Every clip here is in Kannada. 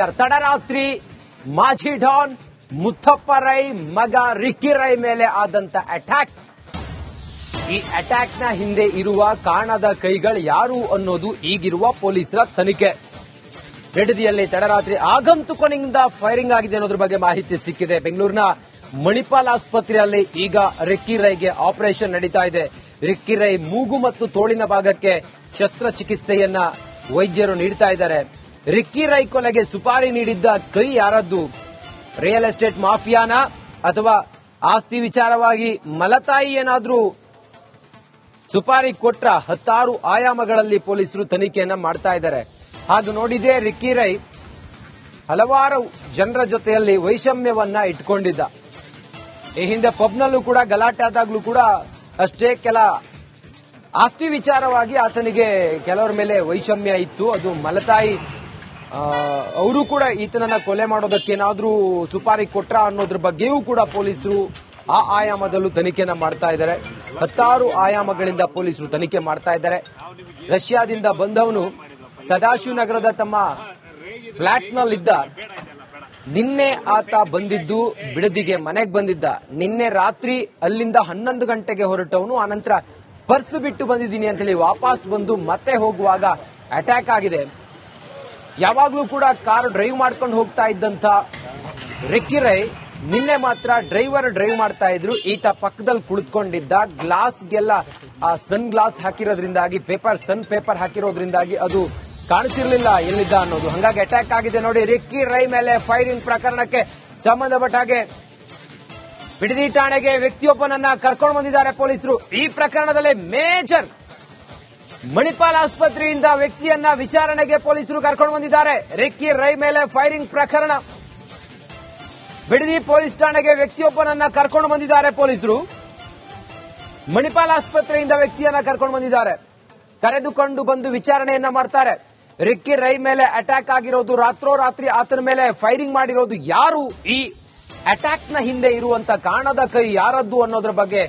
ತಡರಾತ್ರಿ ಮಾಜಿ ಡಾನ್ ಮುತ್ತಪ್ಪ ರೈ ಮಗ ರಿಕ್ಕಿ ರೈ ಮೇಲೆ ಆದಂತ ಅಟ್ಯಾಕ್. ಈ ಅಟ್ಯಾಕ್ ನ ಹಿಂದೆ ಇರುವ ಕಾಣದ ಕೈಗಳು ಯಾರು ಅನ್ನೋದು ಈಗಿರುವ ಪೊಲೀಸರ ತನಿಖೆ. ಬಿಡದಿಯಲ್ಲಿ ತಡರಾತ್ರಿ ಆಗಂತುಕನಿಂದ ಫೈರಿಂಗ್ ಆಗಿದೆ ಅನ್ನೋದ್ರ ಬಗ್ಗೆ ಮಾಹಿತಿ ಸಿಕ್ಕಿದೆ. ಬೆಂಗಳೂರಿನ ಮಣಿಪಾಲ್ ಆಸ್ಪತ್ರೆಯಲ್ಲಿ ಈಗ ರಿಕ್ಕಿ ರೈಗೆ ಆಪರೇಷನ್ ನಡೀತಾ ಇದೆ. ರಿಕ್ಕಿ ರೈ ಮೂಗು ಮತ್ತು ತೋಳಿನ ಭಾಗಕ್ಕೆ ಶಸ್ತ್ರಚಿಕಿತ್ಸೆಯನ್ನ ವೈದ್ಯರು ನೀಡ್ತಾ ಇದ್ದಾರೆ. ರಿಕ್ಕಿ ರೈ ಕೊಲೆಗೆ ಸುಪಾರಿ ನೀಡಿದ್ದ ಕೈ ಯಾರದ್ದು? ರಿಯಲ್ ಎಸ್ಟೇಟ್ ಮಾಫಿಯಾನ ಅಥವಾ ಆಸ್ತಿ ವಿಚಾರವಾಗಿ ಮಲತಾಯಿ ಏನಾದ್ರೂ ಸುಪಾರಿ ಕೊಟ್ರ? 16 ಆಯಾಮಗಳಲ್ಲಿ ಪೊಲೀಸರು ತನಿಖೆಯನ್ನ ಮಾಡ್ತಾ ಇದ್ದಾರೆ. ಹಾಗೆ ನೋಡಿದೆ ರಿಕ್ಕಿ ರೈ ಹಲವಾರು ಜನರ ಜೊತೆಯಲ್ಲಿ ವೈಷಮ್ಯವನ್ನ ಇಟ್ಕೊಂಡಿದ್ದ. ಈ ಹಿಂದೆ ಪಬ್ನಲ್ಲೂ ಕೂಡ ಗಲಾಟೆ ಆದಾಗ್ಲೂ ಕೂಡ ಅಷ್ಟೇ ಕೆಲ ಆಸ್ತಿ ವಿಚಾರವಾಗಿ ಆತನಿಗೆ ಕೆಲವರ ಮೇಲೆ ವೈಷಮ್ಯ ಇತ್ತು. ಅದು ಮಲತಾಯಿ ಅವರು ಕೂಡ ಈತನನ್ನ ಕೊಲೆ ಮಾಡೋದಕ್ಕೇನಾದ್ರೂ ಸುಪಾರಿ ಕೊಟ್ರ ಅನ್ನೋದ್ರ ಬಗ್ಗೆಯೂ ಕೂಡ ಪೊಲೀಸರು ಆ ಆಯಾಮದಲ್ಲೂ ತನಿಖೆನ ಮಾಡ್ತಾ ಇದ್ದಾರೆ. 16 ಆಯಾಮಗಳಿಂದ ಪೊಲೀಸರು ತನಿಖೆ ಮಾಡ್ತಾ ಇದ್ದಾರೆ. ರಷ್ಯಾದಿಂದ ಬಂದವನು ಸದಾಶಿವನಗರದ ತಮ್ಮ ಫ್ಲಾಟ್ನಲ್ಲಿದ್ದ. ನಿನ್ನೆ ಆತ ಬಂದಿದ್ದು ಬಿಡದಿಗೆ ಮನೆಗೆ ಬಂದಿದ್ದ. ನಿನ್ನೆ ರಾತ್ರಿ ಅಲ್ಲಿಂದ 11 ಗಂಟೆಗೆ ಹೊರಟವನು. ಆನಂತರ ಪರ್ಸ್ ಬಿಟ್ಟು ಬಂದಿದ್ದೀನಿ ಅಂತ ಹೇಳಿ ವಾಪಸ್ ಬಂದು ಮತ್ತೆ ಹೋಗುವಾಗ ಅಟ್ಯಾಕ್ ಆಗಿದೆ. ಯಾವಾಗ್ಲೂ ಕೂಡ ಕಾರ್ ಡ್ರೈವ್ ಮಾಡ್ಕೊಂಡು ಹೋಗ್ತಾ ಇದ್ದಂತ ರಿಕ್ಕಿ ರೈ ನಿನ್ನೆ ಮಾತ್ರ ಡ್ರೈವ್ ಮಾಡ್ತಾ ಇದ್ರು. ಈತ ಪಕ್ಕದಲ್ಲಿ ಕುಳಿತುಕೊಂಡಿದ್ದ. ಗ್ಲಾಸ್ಗೆಲ್ಲ ಆ ಸನ್ ಗ್ಲಾಸ್ ಹಾಕಿರೋದ್ರಿಂದಾಗಿ ಸನ್ ಪೇಪರ್ ಹಾಕಿರೋದ್ರಿಂದಾಗಿ ಅದು ಕಾಣಿಸಿರ್ಲಿಲ್ಲ ಎಲ್ಲಿದ್ದ ಅನ್ನೋದು. ಹಂಗಾಗಿ ಅಟ್ಯಾಕ್ ಆಗಿದೆ ನೋಡಿ. ರಿಕ್ಕಿ ರೈ ಮೇಲೆ ಫೈರಿಂಗ್ ಪ್ರಕರಣಕ್ಕೆ ಸಂಬಂಧಪಟ್ಟ ಹಾಗೆ ಬಿಡದಿ ಠಾಣೆಗೆ ವ್ಯಕ್ತಿಯೊಬ್ಬನನ್ನ ಕರ್ಕೊಂಡು ಬಂದಿದ್ದಾರೆ ಪೊಲೀಸರು. ಈ ಪ್ರಕರಣದಲ್ಲಿ ಮೇಜರ್ ಮಣಿಪಾಲ್ ಆಸ್ಪತ್ರೆಯಿಂದ ವ್ಯಕ್ತಿಯನ್ನ ವಿಚಾರಣೆಗೆ ಪೊಲೀಸರು ಕರ್ಕೊಂಡು ಬಂದಿದ್ದಾರೆ. ರಿಕ್ಕಿ ರೈ ಮೇಲೆ ಫೈರಿಂಗ್ ಪ್ರಕರಣ. ಬಿಡದಿ ಪೊಲೀಸ್ ಠಾಣೆಗೆ ವ್ಯಕ್ತಿಯೊಬ್ಬನನ್ನ ಕರ್ಕೊಂಡು ಬಂದಿದ್ದಾರೆ ಪೊಲೀಸರು. ಮಣಿಪಾಲ್ ಆಸ್ಪತ್ರೆಯಿಂದ ವ್ಯಕ್ತಿಯನ್ನ ಕರ್ಕೊಂಡು ಬಂದಿದ್ದಾರೆ. ಕರೆದುಕೊಂಡು ಬಂದು ವಿಚಾರಣೆಯನ್ನ ಮಾಡ್ತಾರೆ. ರಿಕ್ಕಿ ರೈ ಮೇಲೆ ಅಟ್ಯಾಕ್ ಆಗಿರೋದು, ರಾತ್ರೋರಾತ್ರಿ ಆತನ ಮೇಲೆ ಫೈರಿಂಗ್ ಮಾಡಿರೋದು ಯಾರು? ಈ ಅಟ್ಯಾಕ್ ನ ಹಿಂದೆ ಇರುವಂತ ಕಾಣದ ಕೈ ಯಾರದ್ದು ಅನ್ನೋದ್ರ ಬಗ್ಗೆ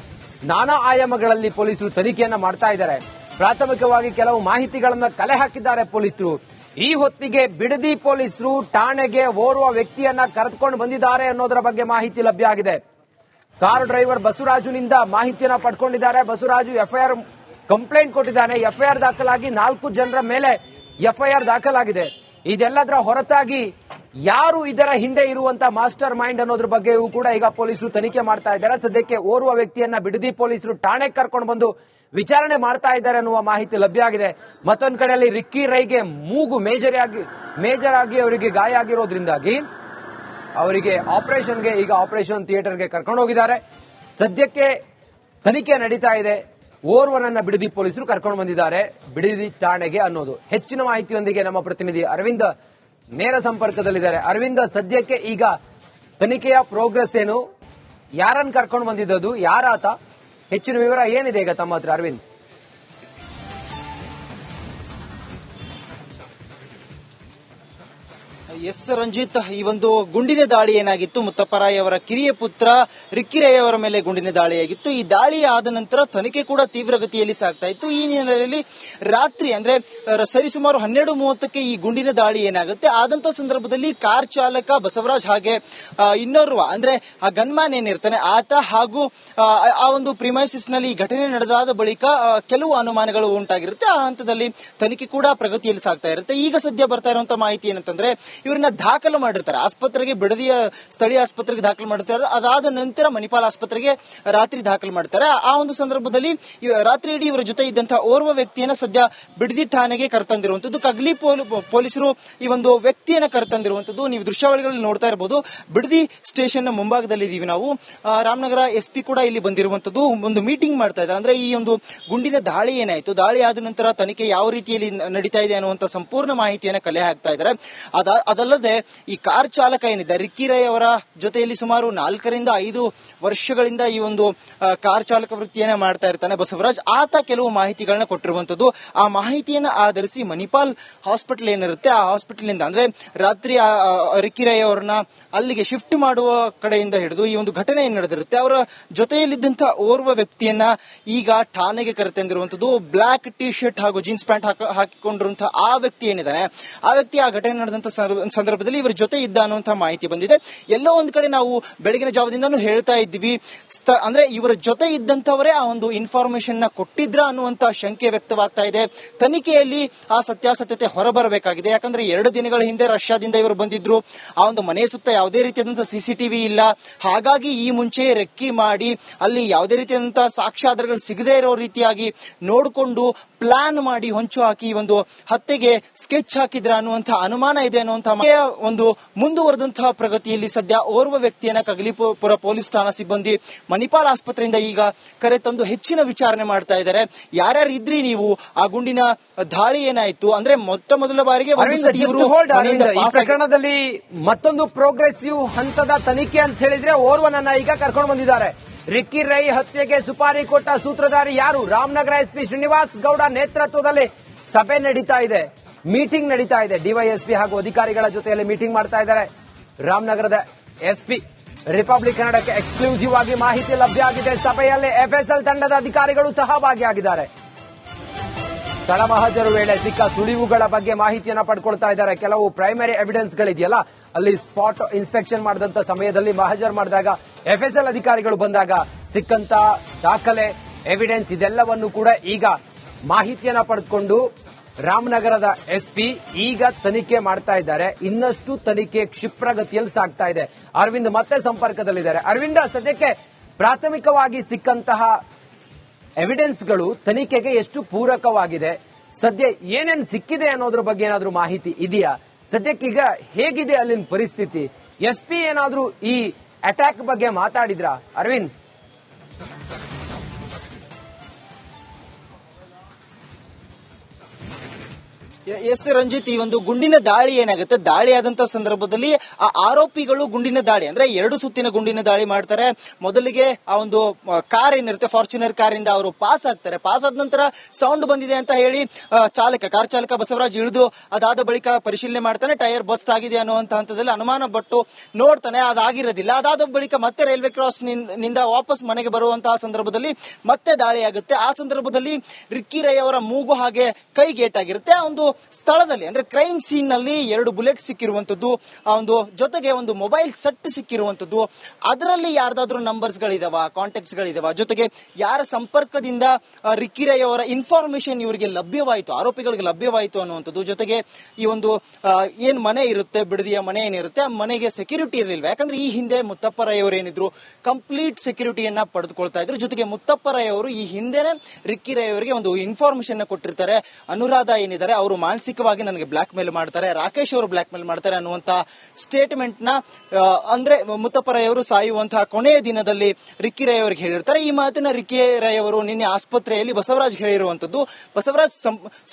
ನಾನಾ ಆಯಾಮಗಳಲ್ಲಿ ಪೊಲೀಸರು ತನಿಖೆಯನ್ನ ಮಾಡ್ತಾ ಇದ್ದಾರೆ. ಪ್ರಾಥಮಿಕವಾಗಿ ಕೆಲವು ಮಾಹಿತಿಗಳನ್ನ ಕಲೆ ಹಾಕಿದ್ದಾರೆ ಪೊಲೀಸರು. ಈ ಹೊತ್ತಿಗೆ ಬಿಡದಿ ಪೊಲೀಸರು ಠಾಣೆಗೆ ಓರ್ವ ವ್ಯಕ್ತಿಯನ್ನ ಕರೆದುಕೊಂಡು ಬಂದಿದ್ದಾರೆ ಅನ್ನೋದರ ಬಗ್ಗೆ ಮಾಹಿತಿ ಲಭ್ಯ ಆಗಿದೆ. ಕಾರ್ ಡ್ರೈವರ್ ಬಸವರಾಜುನಿಂದ ಮಾಹಿತಿಯನ್ನ ಪಡ್ಕೊಂಡಿದ್ದಾರೆ. ಬಸವರಾಜು ಎಫ್ಐಆರ್ ಕಂಪ್ಲೇಂಟ್ ಕೊಟ್ಟಿದ್ದಾನೆ. ಎಫ್ಐಆರ್ ದಾಖಲಾಗಿ 4 ಜನರ ಮೇಲೆ ಎಫ್ಐಆರ್ ದಾಖಲಾಗಿದೆ. ಇದೆಲ್ಲದರ ಹೊರತಾಗಿ ಯಾರು ಇದರ ಹಿಂದೆ ಇರುವಂತ ಮಾಸ್ಟರ್ ಮೈಂಡ್ ಅನ್ನೋದ್ರ ಬಗ್ಗೆಯೂ ಕೂಡ ಈಗ ಪೊಲೀಸರು ತನಿಖೆ ಮಾಡ್ತಾ ಇದ್ದಾರೆ. ಸದ್ಯಕ್ಕೆ ಓರ್ವ ವ್ಯಕ್ತಿಯನ್ನ ಬಿಡದಿ ಪೊಲೀಸರು ಠಾಣೆಗೆ ಕರ್ಕೊಂಡು ಬಂದು ವಿಚಾರಣೆ ಮಾಡ್ತಾ ಇದ್ದಾರೆ ಅನ್ನುವ ಮಾಹಿತಿ ಲಭ್ಯ ಆಗಿದೆ. ಮತ್ತೊಂದು ಕಡೆಯಲ್ಲಿ ರಿಕ್ಕಿ ರೈಗೆ ಮೂಗು ಮೇಜರ್ ಆಗಿ ಅವರಿಗೆ ಗಾಯ ಆಗಿರೋದ್ರಿಂದಾಗಿ ಅವರಿಗೆ ಈಗ ಆಪರೇಷನ್ ಥಿಯೇಟರ್ಗೆ ಕರ್ಕೊಂಡು ಹೋಗಿದ್ದಾರೆ. ಸದ್ಯಕ್ಕೆ ತನಿಖೆ ನಡೀತಾ ಇದೆ. ಓರ್ವನನ್ನ ಬಿಡದಿ ಪೊಲೀಸರು ಕರ್ಕೊಂಡು ಬಂದಿದ್ದಾರೆ ಬಿಡದಿ ಠಾಣೆಗೆ ಅನ್ನೋದು. ಹೆಚ್ಚಿನ ಮಾಹಿತಿಯೊಂದಿಗೆ ನಮ್ಮ ಪ್ರತಿನಿಧಿ ಅರವಿಂದ್ ನೇರ ಸಂಪರ್ಕದಲ್ಲಿದ್ದಾರೆ. ಅರವಿಂದ್, ಸದ್ಯಕ್ಕೆ ಈಗ ತನಿಖೆಯ ಪ್ರೋಗ್ರೆಸ್ ಏನು? ಯಾರನ್ನು ಕರ್ಕೊಂಡು ಬಂದಿದ್ದು? ಯಾರಾತ? ಹೆಚ್ಚಿನ ವಿವರ ಏನಿದೆ ಈಗ ತಮ್ಮ ಹತ್ರ ಅರವಿಂದ್? ಎಸ್ ರಂಜಿತ್, ಈ ಒಂದು ಗುಂಡಿನ ದಾಳಿ ಏನಾಗಿತ್ತು, ಮುತ್ತಪ್ಪ ರೈ ಅವರ ಕಿರಿಯ ಪುತ್ರ ರಿಕ್ಕಿ ರೈ ಅವರ ಮೇಲೆ ಗುಂಡಿನ ದಾಳಿಯಾಗಿತ್ತು. ಈ ದಾಳಿ ಆದ ನಂತರ ತನಿಖೆ ಕೂಡ ತೀವ್ರಗತಿಯಲ್ಲಿ ಸಾಗ್ತಾ ಇತ್ತು. ಈ ಹಿನ್ನೆಲೆಯಲ್ಲಿ ರಾತ್ರಿ ಅಂದ್ರೆ ಸರಿಸುಮಾರು 12:30ಕ್ಕೆ ಈ ಗುಂಡಿನ ದಾಳಿ ಏನಾಗುತ್ತೆ. ಆದಂತ ಸಂದರ್ಭದಲ್ಲಿ ಕಾರ್ ಚಾಲಕ ಬಸವರಾಜ್ ಹಾಗೆ ಇನ್ನೋರ್ವ ಅಂದ್ರೆ ಆ ಗನ್ಮ್ಯಾನ್ ಏನಿರ್ತಾನೆ ಆತ ಹಾಗೂ ಆ ಒಂದು ಪ್ರಿಮೈಸಿಸ್ ನಲ್ಲಿ ಈ ಘಟನೆ ನಡೆದಾದ ಬಳಿಕ ಕೆಲವು ಅನುಮಾನಗಳು ಉಂಟಾಗಿರುತ್ತೆ. ಆ ಹಂತದಲ್ಲಿ ತನಿಖೆ ಕೂಡ ಪ್ರಗತಿಯಲ್ಲಿ ಸಾಗ್ತಾ ಇರುತ್ತೆ. ಈಗ ಸದ್ಯ ಬರ್ತಾ ಇರುವಂತಹ ಮಾಹಿತಿ ಏನಂತಂದ್ರೆ ಇವರನ್ನ ದಾಖಲು ಮಾಡಿರ್ತಾರೆ ಆಸ್ಪತ್ರೆಗೆ, ಬಿಡದಿಯ ಸ್ಥಳೀಯ ಆಸ್ಪತ್ರೆಗೆ ದಾಖಲು ಮಾಡಿರ್ತಾರೆ. ಅದಾದ ನಂತರ ಮಣಿಪಾಲ್ ಆಸ್ಪತ್ರೆಗೆ ರಾತ್ರಿ ದಾಖಲು ಮಾಡ್ತಾರೆ. ಆ ಒಂದು ಸಂದರ್ಭದಲ್ಲಿ ರಾತ್ರಿ ಇಡೀ ಇವರ ಜೊತೆ ಇದ್ದಂತಹ ಓರ್ವ ವ್ಯಕ್ತಿಯನ್ನ ಸದ್ಯ ಬಿಡದಿ ಠಾಣೆಗೆ ಕರೆತಂದಿರುವಂತದ್ದು. ಕಗ್ಲಿ ಪೊಲೀಸರು ಈ ಒಂದು ವ್ಯಕ್ತಿಯನ್ನ ಕರೆತಂದಿರುವಂತದ್ದು. ನೀವು ದೃಶ್ಯಾವಳಿಗಳಲ್ಲಿ ನೋಡ್ತಾ ಇರಬಹುದು. ಬಿಡದಿ ಸ್ಟೇಷನ್ ಮುಂಭಾಗದಲ್ಲಿ ಇದೀವಿ ನಾವು. ರಾಮನಗರ ಎಸ್ಪಿ ಕೂಡ ಇಲ್ಲಿ ಬಂದಿರುವಂತದ್ದು. ಒಂದು ಮೀಟಿಂಗ್ ಮಾಡ್ತಾ ಇದ್ದಾರೆ. ಅಂದ್ರೆ ಈ ಒಂದು ಗುಂಡಿನ ದಾಳಿ ಏನಾಯ್ತು, ದಾಳಿ ಆದ ನಂತರ ತನಿಖೆ ಯಾವ ರೀತಿಯಲ್ಲಿ ನಡೀತಾ ಇದೆ ಅನ್ನುವಂತ ಸಂಪೂರ್ಣ ಮಾಹಿತಿಯನ್ನ ಕಲೆ ಹಾಕ್ತಾ ಇದ್ದಾರೆ. ಅದಲ್ಲದೆ ಈ ಕಾರ್ ಚಾಲಕ ಏನಿದೆ ರಿಕ್ಕಿ ರೈ ಅವರ ಜೊತೆಯಲ್ಲಿ ಸುಮಾರು 4 ರಿಂದ 5 ವರ್ಷಗಳಿಂದ ಈ ಒಂದು ಕಾರ್ ಚಾಲಕ ವೃತ್ತಿಯನ್ನ ಮಾಡ್ತಾ ಇರ್ತಾನೆ ಬಸವರಾಜ್. ಆತ ಕೆಲವು ಮಾಹಿತಿಗಳನ್ನ ಕೊಟ್ಟಿರುವಂತದ್ದು. ಆ ಮಾಹಿತಿಯನ್ನ ಆಧರಿಸಿ ಮಣಿಪಾಲ್ ಹಾಸ್ಪಿಟಲ್ ಏನಿರುತ್ತೆ ಆ ಹಾಸ್ಪಿಟಲ್ ಇಂದ ಅಂದ್ರೆ ರಾತ್ರಿ ರಿಕ್ಕಿ ರೈ ಅವರನ್ನ ಅಲ್ಲಿಗೆ ಶಿಫ್ಟ್ ಮಾಡುವ ಕಡೆಯಿಂದ ಹಿಡಿದು ಈ ಒಂದು ಘಟನೆ ಏನ್ ನಡೆದಿರುತ್ತೆ ಅವರ ಜೊತೆಯಲ್ಲಿದ್ದಂತಹ ಓರ್ವ ವ್ಯಕ್ತಿಯನ್ನ ಈಗ ಠಾಣೆಗೆ ಕರೆತಂದಿರುವಂತದ್ದು. ಬ್ಲಾಕ್ ಟಿ ಶರ್ಟ್ ಹಾಗೂ ಜೀನ್ಸ್ ಪ್ಯಾಂಟ್ ಹಾಕಿಕೊಂಡಿರುವಂತಹ ಆ ವ್ಯಕ್ತಿ ಏನಿದ್ದಾನೆ ಆ ವ್ಯಕ್ತಿ ಆ ಘಟನೆ ನಡೆದಂತ ಸಂದರ್ಭದಲ್ಲಿ ಇವರ ಜೊತೆ ಇದ್ದ ಅನ್ನುವಂತಹ ಮಾಹಿತಿ ಬಂದಿದೆ. ಎಲ್ಲೋ ಒಂದ್ ಕಡೆ ನಾವು ಬೆಳಗಿನ ಜಾವದಿಂದಾನು ಹೇಳ್ತಾ ಇದ್ವಿ, ಅಂದ್ರೆ ಇವರ ಜೊತೆ ಇದ್ದಂತವರೇ ಆ ಒಂದು ಇನ್ಫಾರ್ಮೇಶನ್ ನ ಕೊಟ್ಟಿದ್ರ ಅನ್ನುವಂತ ಶಂಕೆ ವ್ಯಕ್ತವಾಗ್ತಾ ಇದೆ. ತನಿಖೆಯಲ್ಲಿ ಆ ಸತ್ಯಾಸತ್ಯತೆ ಹೊರಬರಬೇಕಾಗಿದೆ. ಯಾಕಂದ್ರೆ 2 ದಿನಗಳ ಹಿಂದೆ ರಷ್ಯಾದಿಂದ ಇವರು ಬಂದಿದ್ರು. ಆ ಒಂದು ಮನೆ ಸುತ್ತ ಯಾವುದೇ ರೀತಿಯಾದಂತಹ ಸಿಸಿಟಿವಿ ಇಲ್ಲ. ಹಾಗಾಗಿ ಈ ಮುಂಚೆ ರೆಕ್ಕಿ ಮಾಡಿ ಅಲ್ಲಿ ಯಾವುದೇ ರೀತಿಯಾದಂತಹ ಸಾಕ್ಷ್ಯಾಧಾರಗಳು ಸಿಗದೇ ಇರೋ ರೀತಿಯಾಗಿ ನೋಡಿಕೊಂಡು ಪ್ಲಾನ್ ಮಾಡಿ ಹೊಂಚು ಹಾಕಿ ಈ ಒಂದು ಹತ್ಯೆಗೆ ಸ್ಕೆಚ್ ಹಾಕಿದ್ರ ಅನ್ನುವಂತಹ ಅನುಮಾನ ಇದೆ ಅನ್ನುವಂತಹ ಒಂದು ಮುಂದುವರೆದಂತಹ ಪ್ರಗತಿಯಲ್ಲಿ ಸದ್ಯ ಓರ್ವ ವ್ಯಕ್ತಿಯನ್ನ ಕಗಲಿಪುರ ಪೊಲೀಸ್ ಠಾಣಾ ಸಿಬ್ಬಂದಿ ಮಣಿಪಾಲ್ ಆಸ್ಪತ್ರೆಯಿಂದ ಈಗ ಕರೆ ತಂದು ಹೆಚ್ಚಿನ ವಿಚಾರಣೆ ಮಾಡ್ತಾ ಇದ್ದಾರೆ. ಯಾರ್ಯಾರು ಇದ್ರಿ ನೀವು, ಆ ಗುಂಡಿನ ದಾಳಿ ಏನಾಯ್ತು, ಅಂದ್ರೆ ಮೊದಲ ಬಾರಿಗೆ ಈ ಪ್ರಕರಣದಲ್ಲಿ ಮತ್ತೊಂದು ಪ್ರೋಗ್ರೆಸಿವ್ ಹಂತದ ತನಿಖೆ ಅಂತ ಹೇಳಿದ್ರೆ ಓರ್ವನನ್ನ ಈಗ ಕರ್ಕೊಂಡು ಬಂದಿದ್ದಾರೆ. ರಿಕ್ಕಿ ರೈ ಹತ್ಯೆಗೆ ಸುಪಾರಿ ಕೊಟ್ಟ ಸೂತ್ರಧಾರಿ ಯಾರು? ರಾಮನಗರ ಎಸ್ಪಿ ಶ್ರೀನಿವಾಸ್ ಗೌಡ ನೇತೃತ್ವದಲ್ಲಿ ಸಭೆ ನಡೀತಾ ಇದೆ, ಮೀಟಿಂಗ್ ನಡೀತಾ ಇದೆ. ಡಿವೈಎಸ್ಪಿ ಹಾಗೂ ಅಧಿಕಾರಿಗಳ ಜೊತೆಯಲ್ಲಿ ಮೀಟಿಂಗ್ ಮಾಡ್ತಾ ಇದ್ದಾರೆ. ರಾಮನಗರದ ಎಸ್ಪಿ ರಿಪಬ್ಲಿಕ್ ಕನ್ನಡಕ್ಕೆ ಎಕ್ಸ್ಕ್ಲೂಸಿವ್ ಆಗಿ ಮಾಹಿತಿ ಲಭ್ಯ ಆಗಿದೆ. ಸಭೆಯಲ್ಲಿ ಎಫ್ಎಸ್ಎಲ್ ತಂಡದ ಅಧಿಕಾರಿಗಳು ಸಹ ಭಾಗಿಯಾಗಿದ್ದಾರೆ. ಸ್ಥಳ ಮಹಜರು ವೇಳೆ ಸಿಕ್ಕ ಸುಳಿವುಗಳ ಬಗ್ಗೆ ಮಾಹಿತಿಯನ್ನ ಪಡ್ಕೊಳ್ತಾ ಇದ್ದಾರೆ. ಕೆಲವು ಪ್ರೈಮರಿ ಎವಿಡೆನ್ಸ್ ಗಳಿದೆಯಲ್ಲ, ಅಲ್ಲಿ ಸ್ಪಾಟ್ ಇನ್ಸ್ಪೆಕ್ಷನ್ ಮಾಡಿದಂತ ಸಮಯದಲ್ಲಿ ಮಹಜರ್ ಮಾಡಿದಾಗ ಎಫ್ಎಸ್ಎಲ್ ಅಧಿಕಾರಿಗಳು ಬಂದಾಗ ಸಿಕ್ಕಂತ ದಾಖಲೆ, ಎವಿಡೆನ್ಸ್ ಇದೆಲ್ಲವನ್ನು ಕೂಡ ಈಗ ಮಾಹಿತಿಯನ್ನ ಪಡೆದುಕೊಂಡು ರಾಮನಗರದ ಎಸ್ಪಿ ಈಗ ತನಿಖೆ ಮಾಡ್ತಾ ಇದ್ದಾರೆ. ಇನ್ನಷ್ಟು ತನಿಖೆ ಕ್ಷಿಪ್ರಗತಿಯಲ್ಲಿ ಸಾಗ್ತಾ ಇದೆ. ಅರವಿಂದ್ ಮತ್ತೆ ಸಂಪರ್ಕದಲ್ಲಿದ್ದಾರೆ. ಅರವಿಂದ, ಸದ್ಯಕ್ಕೆ ಪ್ರಾಥಮಿಕವಾಗಿ ಸಿಕ್ಕಂತಹ ಎವಿಡೆನ್ಸ್ಗಳು ತನಿಖೆಗೆ ಎಷ್ಟು ಪೂರಕವಾಗಿದೆ, ಸದ್ಯ ಏನೇನು ಸಿಕ್ಕಿದೆ ಅನ್ನೋದ್ರ ಬಗ್ಗೆ ಏನಾದ್ರೂ ಮಾಹಿತಿ ಇದೆಯಾ? ಸದ್ಯಕ್ಕೀಗ ಹೇಗಿದೆ ಅಲ್ಲಿನ ಪರಿಸ್ಥಿತಿ? ಎಸ್ಪಿ ಏನಾದ್ರೂ ಈ ಅಟ್ಯಾಕ್ ಬಗ್ಗೆ ಮಾತಾಡಿದ್ರಾ ಅರವಿಂದ್? ಎಸ್ ರಂಜಿತ್, ಈ ಒಂದು ಗುಂಡಿನ ದಾಳಿ ಏನಾಗುತ್ತೆ, ದಾಳಿ ಆದಂತಹ ಸಂದರ್ಭದಲ್ಲಿ ಆ ಆರೋಪಿಗಳು ಗುಂಡಿನ ದಾಳಿ ಅಂದ್ರೆ 2 ಸುತ್ತಿನ ಗುಂಡಿನ ದಾಳಿ ಮಾಡ್ತಾರೆ. ಮೊದಲಿಗೆ ಆ ಒಂದು ಕಾರ್ ಏನಿರುತ್ತೆ, ಫಾರ್ಚುನರ್ ಕಾರಿಂದ ಅವರು ಪಾಸ್ ಆಗ್ತಾರೆ. ಪಾಸ್ ಆದ ನಂತರ ಸೌಂಡ್ ಬಂದಿದೆ ಅಂತ ಹೇಳಿ ಕಾರ್ ಚಾಲಕ ಬಸವರಾಜ್ ಇಳಿದು ಅದಾದ ಬಳಿಕ ಪರಿಶೀಲನೆ ಮಾಡ್ತಾನೆ. ಟೈರ್ ಬಸ್ಟ್ ಆಗಿದೆ ಅನ್ನುವಂತ ಹಂತದಲ್ಲಿ ಅನುಮಾನ ಪಟ್ಟು ನೋಡ್ತಾನೆ, ಅದಾಗಿರೋದಿಲ್ಲ. ಅದಾದ ಬಳಿಕ ಮತ್ತೆ ರೈಲ್ವೆ ಕ್ರಾಸ್ ನಿಂದ ವಾಪಸ್ ಮನೆಗೆ ಬರುವಂತಹ ಸಂದರ್ಭದಲ್ಲಿ ಮತ್ತೆ ದಾಳಿ ಆಗುತ್ತೆ. ಆ ಸಂದರ್ಭದಲ್ಲಿ ರಿಕ್ಕಿ ರೈ ಅವರ ಮೂಗು ಹಾಗೆ ಕೈಗೇಟಾಗಿರುತ್ತೆ. ಆ ಒಂದು ಸ್ಥಳದಲ್ಲಿ ಅಂದ್ರೆ ಕ್ರೈಮ್ ಸೀನ್ ನಲ್ಲಿ 2 ಬುಲೆಟ್ ಸಿಕ್ಕಿರುವಂತದ್ದು, ಆ ಒಂದು ಜೊತೆಗೆ ಒಂದು ಮೊಬೈಲ್ ಸೆಟ್ ಸಿಕ್ಕಿರುವಂತದ್ದು, ಅದರಲ್ಲಿ ಯಾರ್ದಾದ್ರೂ ನಂಬರ್ಸ್ ಗಳಿದಾವ, ಕಾಂಟ್ಯಾಕ್ಟ್ಸ್ ಗಳಿದಾವ, ಜೊತೆಗೆ ಯಾರ ಸಂಪರ್ಕದಿಂದ ರಿಕ್ಕಿ ರೈ ಅವರ ಇನ್ಫಾರ್ಮೇಶನ್ ಇವರಿಗೆ ಲಭ್ಯವಾಯಿತು, ಆರೋಪಿಗಳಿಗೆ ಲಭ್ಯವಾಯಿತು ಅನ್ನುವಂಥದ್ದು. ಜೊತೆಗೆ ಈ ಒಂದು ಏನ್ ಮನೆ ಇರುತ್ತೆ, ಬಿಡದಿಯ ಮನೆ ಏನಿರುತ್ತೆ, ಆ ಮನೆಗೆ ಸೆಕ್ಯೂರಿಟಿ ಇರಲಿಲ್ವಾ? ಯಾಕಂದ್ರೆ ಈ ಹಿಂದೆ ಮುತ್ತಪ್ಪ ರೈ ಅವರು ಏನಿದ್ರು ಕಂಪ್ಲೀಟ್ ಸೆಕ್ಯೂರಿಟಿಯನ್ನ ಪಡೆದುಕೊಳ್ತಾ ಇದ್ರು. ಜೊತೆಗೆ ಮುತ್ತಪ್ಪ ರೈ ಅವರು ಈ ಹಿಂದೆನೆ ರಿಕ್ಕಿ ರೈ ಅವರಿಗೆ ಒಂದು ಇನ್ಫಾರ್ಮೇಶನ್ ಕೊಟ್ಟಿರ್ತಾರೆ. ಅನುರಾಧ ಏನಿದ್ದಾರೆ ಅವರು ಮಾನಸಿಕವಾಗಿ ನನಗೆ ಬ್ಲಾಕ್ ಮೇಲ್ ಮಾಡ್ತಾರೆ, ರಾಕೇಶ್ ಅವರು ಬ್ಲಾಕ್ ಮೇಲ್ ಮಾಡ್ತಾರೆ ಅನ್ನುವಂತ ಸ್ಟೇಟ್ಮೆಂಟ್ ನ ಅಂದ್ರೆ ಮುತ್ತಪ್ಪ ರೈ ಅವರು ಸಾಯುವಂತಹ ಕೊನೆಯ ದಿನದಲ್ಲಿ ರಿಕ್ಕಿ ರೈ ಅವರಿಗೆ ಹೇಳಿರ್ತಾರೆ. ಈ ಮಾತಿನ ರಿಕ್ಕಿ ರೈ ಅವರು ನಿನ್ನೆ ಆಸ್ಪತ್ರೆಯಲ್ಲಿ ಬಸವರಾಜ್ ಹೇಳಿರುವಂತದ್ದು. ಬಸವರಾಜ್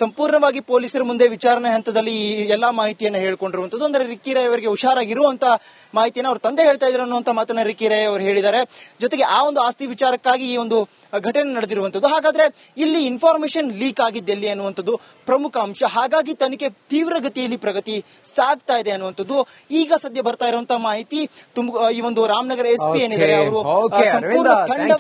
ಸಂಪೂರ್ಣವಾಗಿ ಪೊಲೀಸರ ಮುಂದೆ ವಿಚಾರಣೆ ಹಂತದಲ್ಲಿ ಈ ಎಲ್ಲಾ ಮಾಹಿತಿಯನ್ನು ಹೇಳ್ಕೊಂಡಿರುವಂತದ್ದು. ಅಂದ್ರೆ ರಿಕ್ಕಿ ರೈ ಅವರಿಗೆ ಹುಷಾರಾಗಿರುವಂತ ಮಾಹಿತಿಯನ್ನು ಅವ್ರ ತಂದೆ ಹೇಳ್ತಾ ಇದ್ರು ಅನ್ನುವಂತ ಮಾತನ್ನ ರಿಕ್ಕಿ ರೈ ಅವರು ಹೇಳಿದ್ದಾರೆ. ಜೊತೆಗೆ ಆ ಒಂದು ಆಸ್ತಿ ವಿಚಾರಕ್ಕಾಗಿ ಈ ಒಂದು ಘಟನೆ ನಡೆದಿರುವಂತದ್ದು. ಹಾಗಾದ್ರೆ ಇಲ್ಲಿ ಇನ್ಫಾರ್ಮೇಶನ್ ಲೀಕ್ ಆಗಿದ್ದೆಲ್ಲಿ ಅನ್ನುವಂಥದ್ದು ಪ್ರಮುಖ ಅಂಶ. ಹಾಗಾಗಿ ತನಿಖೆ ತೀವ್ರಗತಿಯಲ್ಲಿ ಪ್ರಗತಿ ಸಾಗ್ತಾ ಇದೆ ಅನ್ನುವಂಥದ್ದು ಈಗ ಸದ್ಯ ಬರ್ತಾ ಇರುವಂತಹ ಮಾಹಿತಿ. ಈ ಒಂದು ರಾಮನಗರ ಎಸ್ಪಿ ಏನಿದ್ದಾರೆ ಅವರು ಸಂಪೂರ್ಣ ತಂಡ